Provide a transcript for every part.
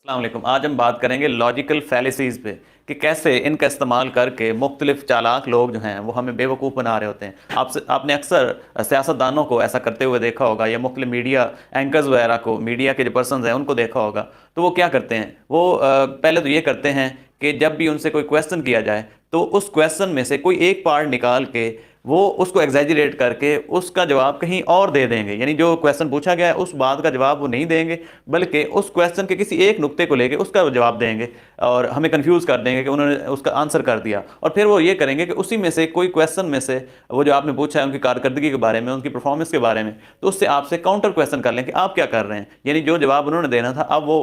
अस्सलाम वालेकुम। आज हम बात करेंगे लॉजिकल फैलेसीज़ पे कि कैसे इनका इस्तेमाल करके मुख्तलिफ चालाक लोग जो हैं वो हमें बेवकूफ़ बना रहे होते हैं। आपने अक्सर सियासतदानों को ऐसा करते हुए देखा होगा या मुख्तलिफ मीडिया एंकर्स वगैरह को, मीडिया के जो पर्सन्स हैं उनको देखा होगा। तो वो क्या करते हैं, वो पहले तो ये करते हैं कि जब भी उनसे कोई क्वेश्चन किया जाए तो उस क्वेश्चन में से कोई एक पार्ट निकाल के वो उसको एग्जैजरेट करके उसका जवाब कहीं और दे देंगे। यानी जो क्वेश्चन पूछा गया है उस बात का जवाब वो नहीं देंगे, बल्कि उस क्वेश्चन के किसी एक नुक्ते को लेके उसका जवाब देंगे और हमें कंफ्यूज कर देंगे कि उन्होंने उसका आंसर कर दिया। और फिर वो ये करेंगे कि उसी में से कोई क्वेश्चन में से वो जो आपने पूछा है उनकी कारकर्दगी के बारे में, उनकी परफॉर्मेंस के बारे में, तो उससे आपसे काउंटर क्वेश्चन कर लें कि आप क्या कर रहे हैं। यानी जो जवाब उन्होंने देना था अब वो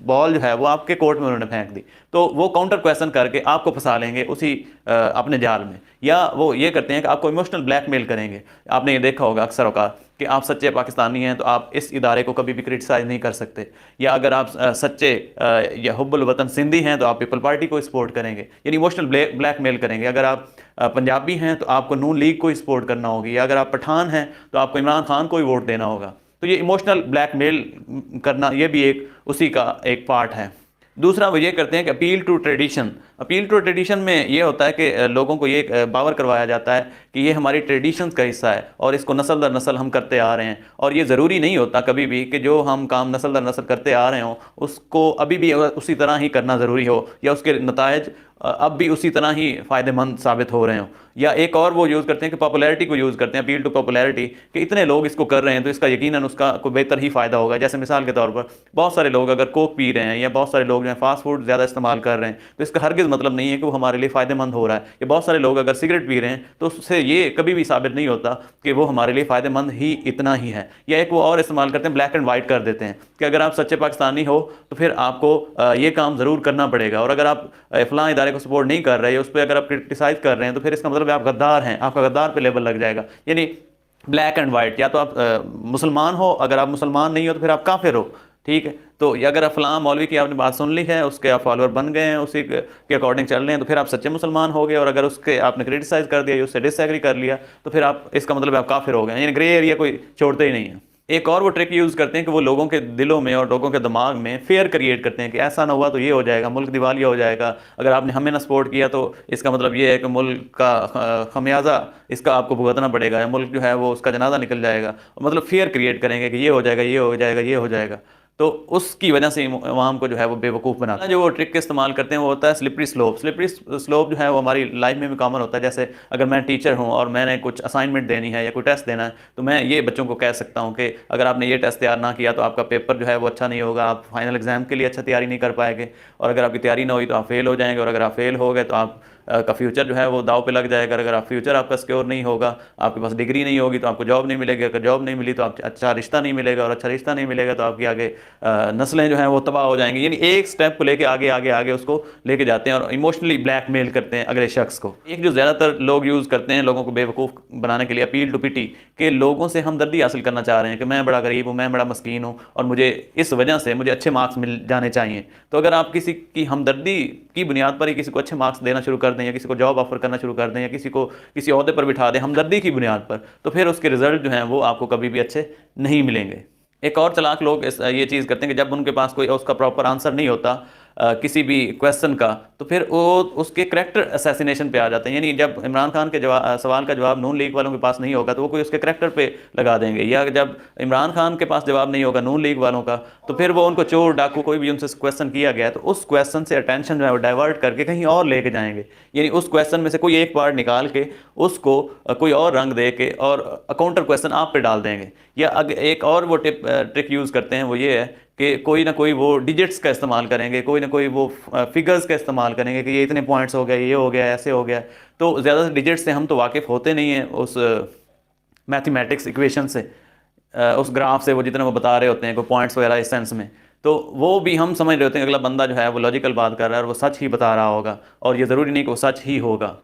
बॉल जो है वो आपके कोर्ट में उन्होंने फेंक दी, तो वो काउंटर क्वेश्चन करके आपको फंसा लेंगे उसी अपने जाल में। या वो ये करते हैं कि आपको इमोशनल ब्लैकमेल करेंगे। आपने ये देखा होगा अक्सर औकात कि आप सच्चे पाकिस्तानी हैं तो आप इस इदारे को कभी भी क्रिटिसाइज नहीं कर सकते, या अगर आप सच्चे या हुब्बुल वतन सिंधी हैं तो आप पीपल पार्टी को सपोर्ट करेंगे। यानी इमोशनल ब्लैकमेल करेंगे। अगर आप पंजाबी हैं तो आपको नून लीग को ही सपोर्ट करना होगी, या अगर आप पठान हैं तो आपको इमरान खान को ही वोट देना होगा। तो ये इमोशनल ब्लैकमेल करना ये भी एक उसी का एक पार्ट है। दूसरा वो ये करते हैं कि appeal to tradition. Appeal to tradition में ये होता है कि लोगों को ये बावर करवाया जाता है कि ये हमारी ट्रेडिशंस का हिस्सा है और इसको नस्ल दर नस्ल हम करते आ रहे हैं। और ये ज़रूरी नहीं होता कभी भी कि जो हम काम नस्ल दर नस्ल करते आ रहे हों उसको अभी भी उसी तरह ही करना ज़रूरी हो, या उसके नतायज अब भी उसी तरह ही फ़ायदेमंद साबित हो रहे हों। या एक और वो यूज़ करते हैं कि पॉपुलैरिटी को यूज़ करते हैं, अपील टू पॉपुलैरिटी, कि इतने लोग इसको कर रहे हैं तो इसका यकीनन उसका कोई बेहतर ही फ़ायदा होगा। जैसे मिसाल के तौर पर बहुत सारे लोग अगर कोक पी रहे हैं या बहुत सारे लोग जो है फास्ट फूड ज़्यादा इस्तेमाल कर रहे हैं तो इसका हरगिज़ मतलब नहीं है कि वो हमारे लिए फ़ायदेमंद हो रहा है। या बहुत सारे लोग अगर सिगरेट पी रहे हैं तो उससे ये कभी भी साबित नहीं होता कि वो हमारे लिए फ़ायदेमंद ही इतना ही है। या एक वो और इस्तेमाल करते हैं, ब्लैक एंड वाइट कर देते हैं कि अगर आप सच्चे पाकिस्तानी हो तो फिर आपको ये काम ज़रूर करना पड़ेगा, और अगर आप फ़लाँ इदारे को सपोर्ट नहीं कर रहे, उस पर अगर आप क्रिटिसाइज़ कर रहे हैं तो फिर इसका मतलब आप गद्दार हैं, आपका गद्दार पे लेबल लग जाएगा। यानी ब्लैक एंड वाइट, या तो आप मुसलमान हो, अगर आप मुसलमान नहीं हो तो फिर आप काफिर हो। ठीक है, तो ये अगर फलां मौलवी की आपने बात सुन ली है, उसके आप फॉलोअर बन गए हैं, उसी के अकॉर्डिंग चल रहे हैं, तो फिर आप सच्चे मुसलमान हो गए। और अगर उसके आपने क्रिटिसाइज कर दिया या उससे डिसएग्री कर लिया तो फिर आप इसका मतलब आप काफिर हो गए। यानी ग्रे एरिया कोई छोड़ते ही नहीं है। एक और वो ट्रिक यूज़ करते हैं कि वो लोगों के दिलों में और लोगों के दिमाग में फेयर क्रिएट करते हैं कि ऐसा ना हुआ तो ये हो जाएगा, मुल्क दिवालिया हो जाएगा, अगर आपने हमें ना सपोर्ट किया तो इसका मतलब ये है कि मुल्क का खमियाजा इसका आपको भुगतना पड़ेगा, या मुल्क जो है वो उसका जनाजा निकल जाएगा। मतलब फेयर क्रिएट करेंगे कि ये हो जाएगा, ये हो जाएगा, ये हो जाएगा। तो उसकी वजह से अवाम को जो है वो बेवकूफ़ बनाता है। जो वो ट्रिक इस्तेमाल करते हैं वो होता है स्लिपरी स्लोप। स्लिपरी स्लोप जो है वो हमारी लाइफ में भी कॉमन होता है। जैसे अगर मैं टीचर हूँ और मैंने कुछ असाइनमेंट देनी है या कोई टेस्ट देना है तो मैं ये बच्चों को कह सकता हूँ कि अगर आपने ये टेस्ट तैयार ना किया तो आपका पेपर जो है वो अच्छा नहीं होगा, आप फाइनल एग्जाम के लिए अच्छा तैयारी नहीं कर पाएंगे, और अगर आपकी तैयारी ना हुई तो आप फेल हो जाएंगे, और अगर आप फेल हो गए तो आप का फ्यूचर जो है वो दाव पे लग जाएगा। अगर आप फ्यूचर आपका सिक्योर नहीं होगा, आपके पास डिग्री नहीं होगी तो आपको जॉब नहीं मिलेगी, अगर जॉब नहीं मिली तो आप अच्छा रिश्ता नहीं मिलेगा, और अच्छा रिश्ता नहीं मिलेगा तो आपकी आगे नस्लें जो हैं वो तबाह हो जाएंगी। यानी एक स्टेप को लेके आगे आगे आगे उसको लेके जाते हैं और इमोशनली ब्लैकमेल करते हैं अगले शख्स को। एक जो ज़्यादातर लोग यूज़ करते हैं लोगों को बेवकूफ़ बनाने के लिए, अपील टू पिटी, कि लोगों से हमदर्दी हासिल करना चाह रहे हैं कि मैं बड़ा गरीब हूँ, मैं बड़ा मस्कीन हूँ और मुझे इस वजह से मुझे अच्छे मार्क्स मिल जाने चाहिए। तो अगर आप किसी की हमदर्दी की बुनियाद पर ही किसी को अच्छे मार्क्स देना शुरू कर दें, या किसी को जॉब ऑफर करना शुरू कर दें, या किसी को किसी ओहदे पर बिठा दें हमदर्दी की बुनियाद पर, तो फिर उसके रिजल्ट जो हैं वो आपको कभी भी अच्छे नहीं मिलेंगे। एक और चालाक लोग ये चीज़ करते हैं कि जब उनके पास कोई उसका प्रॉपर आंसर नहीं होता किसी भी क्वेश्चन का, तो फिर वो उसके करेक्टर असैसिनेशन पे आ जाते हैं। यानी जब इमरान खान के सवाल का जवाब नून लीग वालों के पास नहीं होगा तो वो कोई उसके करेक्टर पे लगा देंगे, या जब इमरान खान के पास जवाब नहीं होगा नून लीग वालों का तो फिर वो उनको चोर डाकू कोई भी उनसे क्वेश्चन किया गया तो उस क्वेश्चन से अटेंशन जो है वो डाइवर्ट करके कहीं और लेके जाएंगे। यानी उस क्वेश्चन में से कोई एक पार्ट निकाल के उसको कोई और रंग दे के और काउंटर क्वेश्चन आप पे डाल देंगे। या एक और वो ट्रिक यूज़ करते हैं, वो ये है कि कोई ना कोई वो डिजिट्स का इस्तेमाल करेंगे, कोई ना कोई वो फिगर्स का इस्तेमाल करेंगे कि ये इतने पॉइंट्स हो गए, ये हो गया, ऐसे हो गया। तो ज़्यादा से डिजिट्स से हम तो वाकिफ़ होते नहीं हैं उस मैथमेटिक्स इक्वेशन से, उस ग्राफ से वो जितने वो बता रहे होते हैं कोई पॉइंट्स वगैरह इस सेंस में, तो वो भी हम समझ रहे होते हैं कि अगला बंदा जो है वो लॉजिकल बात कर रहा है और वो सच ही बता रहा होगा, और ये ज़रूरी नहीं कि वो सच ही होगा।